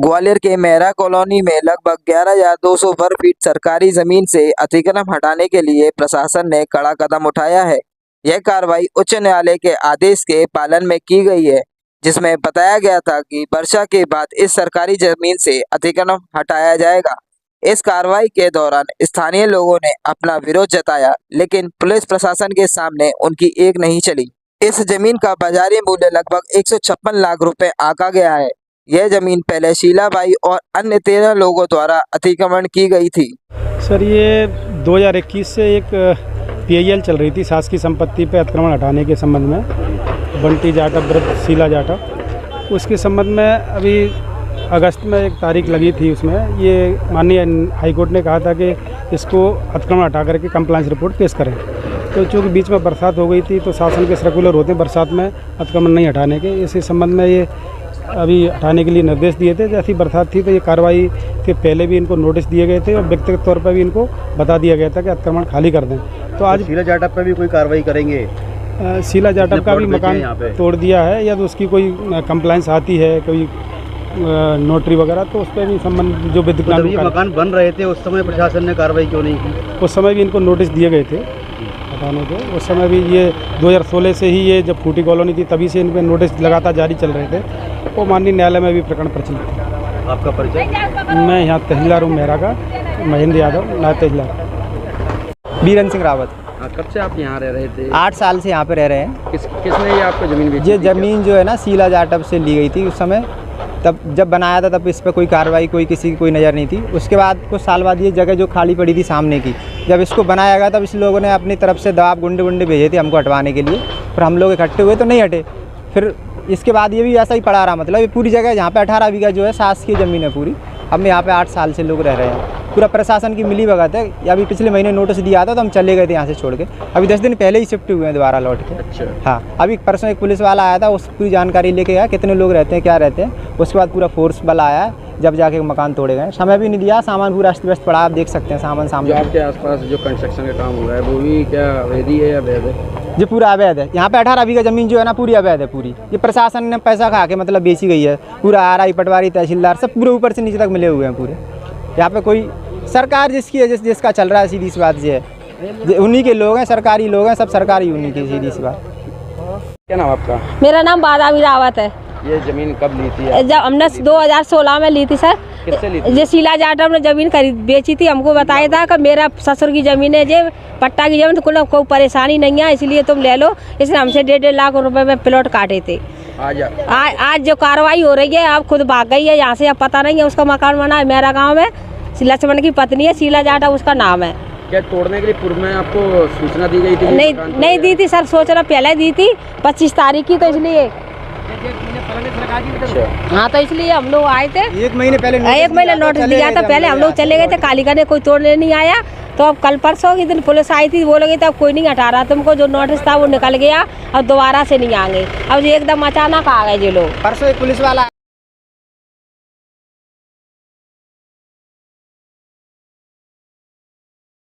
ग्वालियर के मेहरा कॉलोनी में लगभग 11,200 वर्ग फीट सरकारी जमीन से अतिक्रमण हटाने के लिए प्रशासन ने कड़ा कदम उठाया है। यह कार्रवाई उच्च न्यायालय के आदेश के पालन में की गई है, जिसमें बताया गया था कि वर्षा के बाद इस सरकारी जमीन से अतिक्रमण हटाया जाएगा। इस कार्रवाई के दौरान स्थानीय लोगों ने अपना विरोध जताया, लेकिन पुलिस प्रशासन के सामने उनकी एक नहीं चली। इस जमीन का बाजारी मूल्य लगभग 156 लाख रुपए आंका गया है। यह जमीन पहले शीलाबाई और अन्य 13 लोगों द्वारा अतिक्रमण की गई थी। सर, ये 2021 से एक PIL चल रही थी शासकीय संपत्ति पे अतिक्रमण हटाने के संबंध में। बंटी जाटव वृद्ध शीला जाटव, उसके संबंध में अभी अगस्त में एक तारीख लगी थी। उसमें ये माननीय हाईकोर्ट ने कहा था कि इसको अतिक्रमण हटा करके कंप्लायंस रिपोर्ट पेश करें। तो चूँकि बीच में बरसात हो गई थी, तो शासन के सर्कुलर होते हैं बरसात में अतिक्रमण नहीं हटाने के। इसी संबंध में ये अभी हटाने के लिए निर्देश दिए थे। जैसी बरसात थी तो ये कार्रवाई के पहले भी इनको नोटिस दिए गए थे और व्यक्तिगत तौर पर भी इनको बता दिया गया था कि अतिक्रमण खाली कर दें। तो आज शीला जाटव पर भी कोई कार्रवाई करेंगे? शीला जाटव का भी मकान तोड़ दिया है, या तो उसकी कोई कंप्लायंस आती है, कोई नोटरी वगैरह, तो उस पर भी संबंध जो विद्युत मकान बन रहे थे उस समय प्रशासन ने कार्रवाई क्यों नहीं की? उस समय भी इनको नोटिस दिए गए थे हटाने के। उस समय भी ये 2016 से ही ये जब फूटी कॉलोनी थी तभी से इन पर नोटिस लगातार जारी चल रहे थे। वो माननीय न्यायालय में भी प्रकरण प्रचलित है। आपका परिचय? मैं यहाँ तहसीलदार हूँ मेहरा का, महेंद्र यादव, नायब तहसीलदार। बीरन सिंह रावत। कब से आप यहाँ रह रहे थे? 8 साल से यहाँ पे रह रहे हैं। किसने ये आपको ज़मीन बेची? ये ज़मीन जो है ना शीला जाटव से ली गई थी उस समय। तब जब बनाया था तब इस पर कोई कार्रवाई किसी की कोई नज़र नहीं थी। उसके बाद कुछ साल बाद ये जगह जो खाली पड़ी थी सामने की, जब इसको बनाया गया तब इस लोगों ने अपनी तरफ से दबाव गुंडे भेजे थे हमको हटवाने के लिए। फिर हम लोग इकट्ठे हुए तो नहीं हटे। फिर इसके बाद ये भी ऐसा ही पड़ा रहा। मतलब ये पूरी जगह यहाँ पे 18 बीघा जो है शासकीय ज़मीन है पूरी। अब यहाँ पे 8 साल से लोग रह रहे हैं। पूरा प्रशासन की मिली भगत है। अभी पिछले महीने नोटिस दिया था तो हम चले गए थे यहाँ से छोड़ के। अभी 10 दिन पहले ही शिफ्ट हुए हैं दोबारा लौट के। अच्छा। हाँ, अभी परसों एक पुलिस वाला आया था, उस पूरी जानकारी लेके गया कितने लोग रहते हैं, क्या रहते हैं। उसके बाद पूरा फोर्स बल आया है, जब जाके मकान तोड़े गए। समय भी नहीं दिया, सामान पूरा अस्त व्यस्त पड़ा। आप देख सकते हैं सामान सामने। जो आपके आसपास जो कंस्ट्रक्शन का काम हुआ है वो भी क्या अवैध है या वैध है? ये पूरा अवैध है। यहाँ पे 18 बीघा ज़मीन जो है ना पूरी अवैध है पूरी। ये प्रशासन ने पैसा खा के मतलब बेची गई है। पूरा RI, पटवारी, तहसीलदार सब पूरे ऊपर से नीचे तक मिले हुए हैं पूरे। यहाँ पे कोई सरकार जिसकी है, जिसका चल रहा है, सीधी सी बात ये है। उन्हीं के लोग हैं, सरकारी लोग हैं, सब सरकारी उन्हीं की, सीधी सी बात। क्या नाम आपका? मेरा नाम बादामी रावत है। ये ज़मीन कब ली थी? जब हमने 2016 में ली थी सर। किससे ली थी? ये शीला जाटव ने ज़मीन बेची थी। हमको बताया था कि मेरा ससुर की ज़मीन है, जे पट्टा की ज़मीन, तो कोई परेशानी नहीं है, इसलिए तुम ले लो। इसने हमसे 1.5 लाख रुपए में प्लॉट काटे थे। आज जो कार्रवाई हो रही है, आप खुद भाग गई है यहाँ से। अब पता नहीं है, उसका मकान बना है मेरा गाँव में। लक्ष्मण की पत्नी है, शीला जाटव उसका नाम है। क्या तोड़ने के लिए पूर्व में आपको सूचना दी गई थी? नहीं दी थी सर, सोचना पहले दी थी 25 तारीख की, तो इसलिए। हाँ, तो इसलिए हम लोग आए थे। 1 महीने पहले नोटिस दिया था। पहले हम लोग चले गए थे, काली करने कोई तोड़ने नहीं आया। तो अब कल परसों के दिन पुलिस आई थी, बोल गई था कोई नहीं हटा रहा तुमको। जो नोटिस था वो निकल गया, अब दोबारा से नहीं आएंगे। अब एकदम अचानक आ गए ये लोग। परसों एक पुलिस वाला